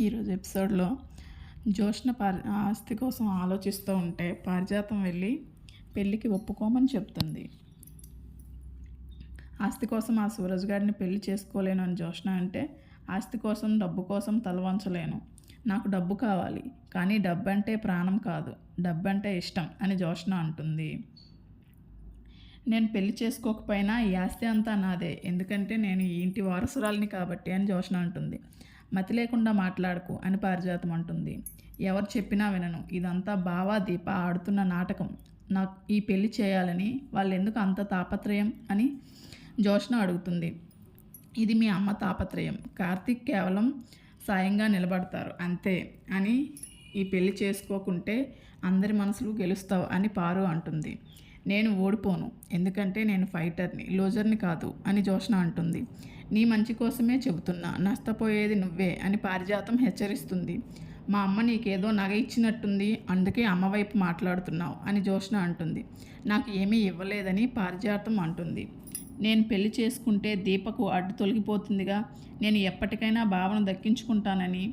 ఈరోజు ఎపిసోడ్లో జ్యోష్న ఆస్తి కోసం ఆలోచిస్తూ ఉంటే పారిజాతం వెళ్ళి పెళ్ళికి ఒప్పుకోమని చెప్తుంది. ఆస్తి కోసం ఆ సూరజ్ గారిని పెళ్లి చేసుకోలేను అని జ్యోష్న అంటే, ఆస్తి కోసం డబ్బు కోసం తలవంచలేను, నాకు డబ్బు కావాలి, కానీ డబ్బు అంటే ప్రాణం కాదు, డబ్బు అంటే ఇష్టం అని జ్యోష్న అంటుంది. నేను పెళ్లి చేసుకోకపోయినా ఈ ఆస్తి అంతా నాదే, ఎందుకంటే నేను ఈ ఇంటి వారసురాలిని కాబట్టి అని జ్యోష్న అంటుంది. మతి లేకుండా మాట్లాడకు అని పారిజాతం అంటుంది. ఎవరు చెప్పినా వినను, ఇదంతా బావా దీప ఆడుతున్న నాటకం, నాకు ఈ పెళ్లి చేయాలని వాళ్ళు ఎందుకు అంత తాపత్రయం అని జ్యోష్న అడుగుతుంది. ఇది మీ అమ్మ తాపత్రయం, కార్తీక్ కేవలం సాయంగా నిలబడతారు అంతే అని, ఈ పెళ్లి చేసుకోకుంటే అందరి మనసులు గెలుస్తావు అని పారు అంటుంది. నేను ఓడిపోను, ఎందుకంటే నేను ఫైటర్ని, లూజర్ని కాదు అని జ్యోష్న అంటుంది. నీ మంచి కోసమే చెబుతున్నా, నష్టపోయేది నువ్వే అని పారిజాతం హెచ్చరిస్తుంది. మా అమ్మ నీకేదో నగ ఇచ్చినట్టుంది, అందుకే అమ్మ వైపు మాట్లాడుతున్నావు అని జ్యోష్న అంటుంది. నాకు ఏమీ ఇవ్వలేదని పారిజాతం అంటుంది. నేను పెళ్లి చేసుకుంటే దీపకు అడ్డు తొలగిపోతుందిగా, నేను ఎప్పటికైనా భావన దక్కించుకుంటానని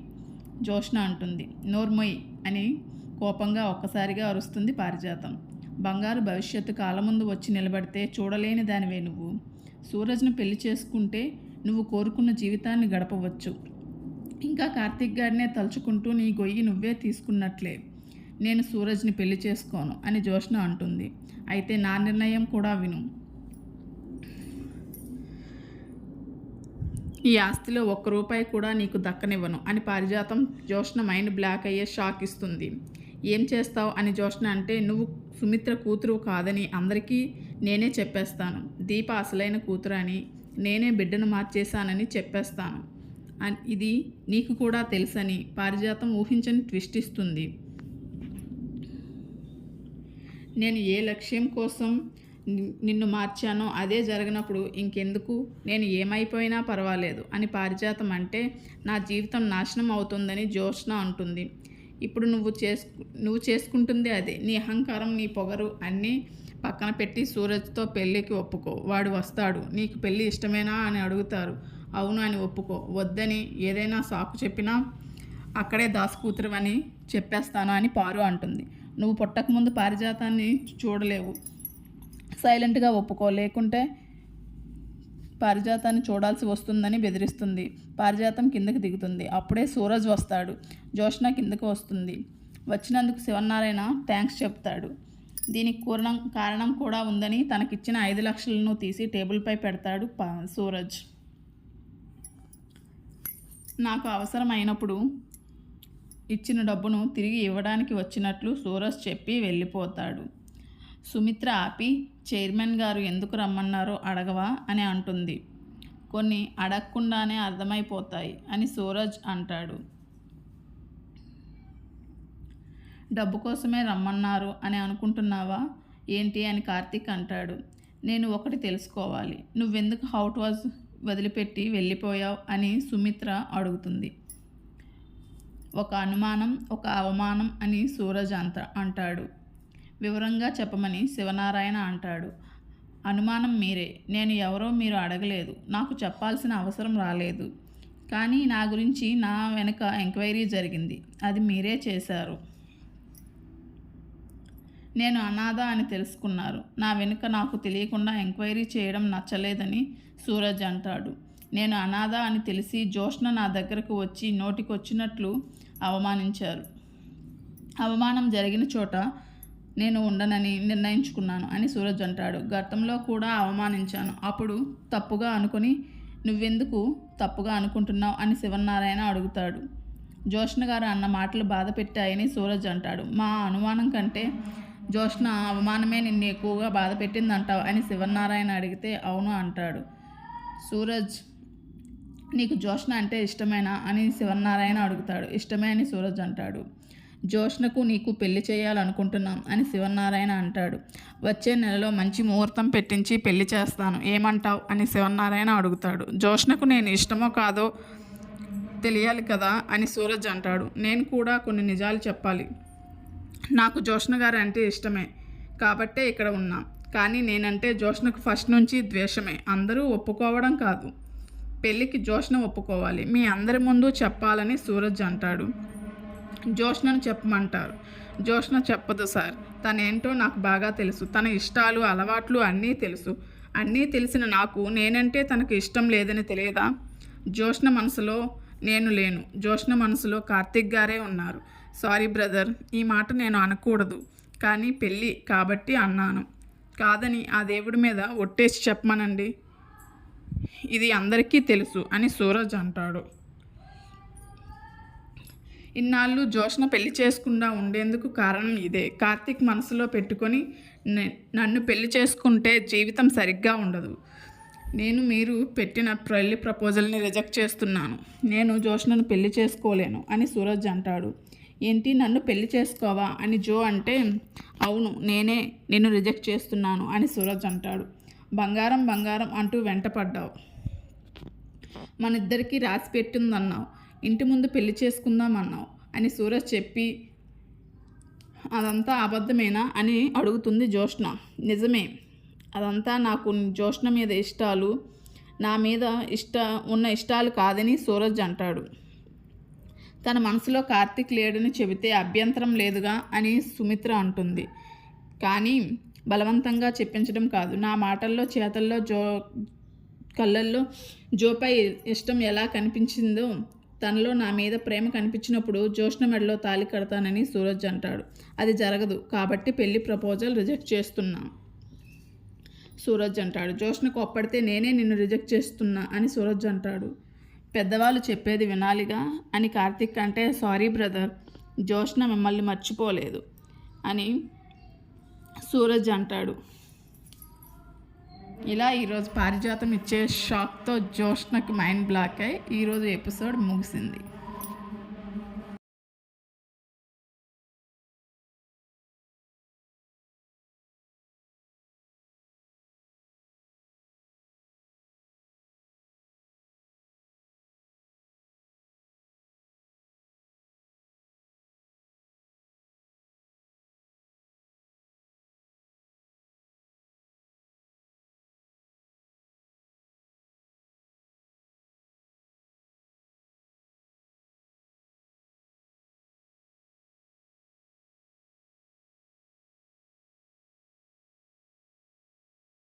జ్యోష్న అంటుంది. నోర్మొయ్ అని కోపంగా ఒక్కసారిగా అరుస్తుంది పారిజాతం. బంగారు భవిష్యత్తు కాలం ముందు వచ్చి నిలబడితే చూడలేని దానివే నువ్వు. సూరజ్ను పెళ్లి చేసుకుంటే నువ్వు కోరుకున్న జీవితాన్ని గడపవచ్చు. ఇంకా కార్తీక్ గారినే తలుచుకుంటూ నీ గొయ్యి నువ్వే తీసుకున్నట్లే. నేను సూరజ్ని పెళ్లి చేసుకోను అని జ్యోష్న అంటుంది. అయితే నా నిర్ణయం కూడా విను. ఈ ఆస్తిలో ఒక్క రూపాయి కూడా నీకు దక్కనివ్వను అని పారిజాతం జ్యోష్న మైండ్ బ్లాక్ అయ్యే షాక్ ఇస్తుంది. ఏం చేస్తావు అని జ్యోష్న అంటే, నువ్వు సుమిత్ర కూతురు కాదని అందరికీ నేనే చెప్పేస్తాను, దీప అసలైన కూతురు అని, నేనే బిడ్డను మార్చేశానని చెప్పేస్తాను, ఇది నీకు కూడా తెలుసని పారిజాతం ఊహించని ట్విస్ట్ ఇస్తుంది. నేను ఏ లక్ష్యం కోసం నిన్ను మార్చానో అదే జరిగినప్పుడు ఇంకెందుకు, నేను ఏమైపోయినా పర్వాలేదు అని పారిజాతం అంటే, నా జీవితం నాశనం అవుతుందని జ్యోష్న అంటుంది. ఇప్పుడు నువ్వు చేసుకుంటుంది అదే. నీ అహంకారం, నీ పొగరు అన్నీ పక్కన పెట్టి సూరజ్తో పెళ్ళికి ఒప్పుకో, వాడు వస్తాడు, నీకు పెళ్ళి ఇష్టమేనా అని అడుగుతారు, అవును అని ఒప్పుకో, వద్దని ఏదైనా సాకు చెప్పినా అక్కడే దాసుకూతురు అని చెప్పేస్తాను అని పారు అంటుంది. నువ్వు పుట్టకముందు పారిజాతాన్ని చూడలేవు, సైలెంట్గా ఒప్పుకో, లేకుంటే పారిజాతాన్ని చూడాల్సి వస్తుందని బెదిరిస్తుంది. పారిజాతం కిందకి దిగుతుంది. అప్పుడే సూరజ్ వస్తాడు. జ్యోష్న కిందకు వస్తుంది. వచ్చినందుకు శివనారాయణ థ్యాంక్స్ చెప్తాడు. దీనికి కారణం కూడా ఉందని తనకిచ్చిన 5 లక్షలను తీసి టేబుల్పై పెడతాడు సూరజ్. నాకు అవసరమైనప్పుడు ఇచ్చిన డబ్బును తిరిగి ఇవ్వడానికి వచ్చినట్లు సూరజ్ చెప్పి వెళ్ళిపోతాడు. సుమిత్ర ఆపి, చైర్మన్ గారు ఎందుకు రమ్మన్నారో అడగవా అని అంటుంది. కొన్ని అడగకుండానే అర్థమైపోతాయి అని సూరజ్ అంటాడు. డబ్బు కోసమే రమ్మన్నారు అని అనుకుంటున్నావా ఏంటి అని కార్తీక్ అంటాడు. నేను ఒకటి తెలుసుకోవాలి, నువ్వెందుకు హౌట్ వాజ్ వదిలిపెట్టి వెళ్ళిపోయావు అని సుమిత్ర అడుగుతుంది. ఒక అనుమానం, ఒక అవమానం అని సూరజ్ అంటాడు. వివరంగా చెప్పమని శివనారాయణ అంటాడు. అనుమానం మీరే, నేను ఎవరో మీరు అడగలేదు, నాకు చెప్పాల్సిన అవసరం రాలేదు, కానీ నా గురించి నా వెనుక ఎంక్వైరీ జరిగింది, అది మీరే చేశారు. నేను అనాథ అని తెలుసుకున్నారు, నా వెనుక నాకు తెలియకుండా ఎంక్వైరీ చేయడం నచ్చలేదని సూరజ్ అంటాడు. నేను అనాథ అని తెలిసి జ్యోష్న నా దగ్గరకు వచ్చి నోటికొచ్చినట్లు అవమానించారు. అవమానం జరిగిన చోట నేను ఉండనని నిర్ణయించుకున్నాను అని సూరజ్ అంటాడు. గతంలో కూడా అవమానించాను, అప్పుడు తప్పుగా అనుకుని నువ్వెందుకు తప్పుగా అనుకుంటున్నావు అని శివనారాయణ అడుగుతాడు. జ్యోష్న గారు అన్న మాటలు బాధ పెట్టాయని సూరజ్ అంటాడు. మా అనుమానం కంటే జ్యోష్న అవమానమే నిన్ను ఎక్కువగా బాధ పెట్టిందంటావు అని శివనారాయణ అడిగితే అవును అంటాడు. సూరజ్, నీకు జ్యోష్న అంటే ఇష్టమేనా అని శివనారాయణ అడుగుతాడు. ఇష్టమే అని సూరజ్ అంటాడు. జ్యోష్నకు నీకు పెళ్లి చేయాలనుకుంటున్నాం అని శివనారాయణ అంటాడు. వచ్చే నెలలో మంచి ముహూర్తం పెట్టించి పెళ్లి చేస్తాను, ఏమంటావు అని శివనారాయణ అడుగుతాడు. జ్యోష్నకు నేను ఇష్టమో కాదో తెలియాలి కదా అని సూరజ్ అంటాడు. నేను కూడా కొన్ని నిజాలు చెప్పాలి, నాకు జ్యోష్న గారు అంటే ఇష్టమే కాబట్టే ఇక్కడ ఉన్నాం, కానీ నేనంటే జ్యోష్నకు ఫస్ట్ నుంచి ద్వేషమే, అందరూ ఒప్పుకోవడం కాదు. పెళ్ళికి జోష్న ఒప్పుకోవాలి, మీ అందరి ముందు చెప్పాలని సూరజ్ అంటాడు. జోష్నను చెప్పమంటారు. జోష్న చెప్పదు సార్, తనేంటో నాకు బాగా తెలుసు. తన ఇష్టాలు అలవాట్లు అన్నీ తెలుసు. అన్నీ తెలిసిన నాకు నేనంటే తనకు ఇష్టం లేదని తెలియదా? జోష్న మనసులో నేను లేను. జోష్న మనసులో కార్తిక్ గారే ఉన్నారు. సారీ బ్రదర్, ఈ మాట నేను అనకూడదు, కానీ పెళ్ళి కాబట్టి అన్నాను. కాదని ఆ దేవుడి మీద ఒట్టేసి చెప్పమనండి, ఇది అందరికీ తెలుసు అని సూరజ్ అంటాడు. ఇన్నాళ్ళు జోష్న పెళ్లి చేసుకుండా ఉండేందుకు కారణం ఇదే. కార్తిక్ మనసులో పెట్టుకొని నన్ను పెళ్లి చేసుకుంటే జీవితం సరిగ్గా ఉండదు. నేను మీరు పెట్టిన పెళ్లి ప్రపోజల్ని రిజెక్ట్ చేస్తున్నాను. నేను జోష్నను పెళ్లి చేసుకోలేను అని సూరజ్ అంటాడు. ఏంటి, నన్ను పెళ్లి చేసుకోవా అని జో అంటే, అవును, నేనే నిన్ను రిజెక్ట్ చేస్తున్నాను అని సూరజ్ అంటాడు. బంగారం బంగారం అంటూ వెంటపడ్డావు, మన ఇద్దరికీ రాసి పెట్టిందన్నావు, ఇంటి ముందు పెళ్లి చేసుకుందామన్నావు అని సూరజ్ చెప్పి, అదంతా అబద్ధమేనా అని అడుగుతుంది జోష్న. నిజమే, అదంతా నాకు జోష్న మీద ఇష్టాలు, నా మీద ఉన్న ఇష్టాలు కాదని సూరజ్ అంటాడు. తన మనసులో కార్తిక్ లేడని చెబితే అభ్యంతరం లేదుగా అని సుమిత్ర అంటుంది. కానీ బలవంతంగా చెప్పించడం కాదు, నా మాటల్లో చేతల్లో కళ్ళల్లో జోపై ఇష్టం ఎలా కనిపించిందో తనలో నా మీద ప్రేమ కనిపించినప్పుడు జోష్న మెడలో తాళి కడతానని సూరజ్ అంటాడు. అది జరగదు కాబట్టి పెళ్లి ప్రపోజల్ రిజెక్ట్ చేస్తున్నా సూరజ్ అంటాడు. జోష్నకు ఒప్పడితే నేనే నిన్ను రిజెక్ట్ చేస్తున్నా అని సూరజ్ అంటాడు. పెద్దవాళ్ళు చెప్పేది వినాలిగా అని కార్తిక్ అంటే, సారీ బ్రదర్, జోష్న మిమ్మల్ని మర్చిపోలేదు అని సూరజ్ అంటాడు. ఇలా ఈరోజు పారిజాతం ఇచ్చే షాక్తో జోష్నకి మైండ్ బ్లాక్ అయి ఈరోజు ఎపిసోడ్ ముగిసింది.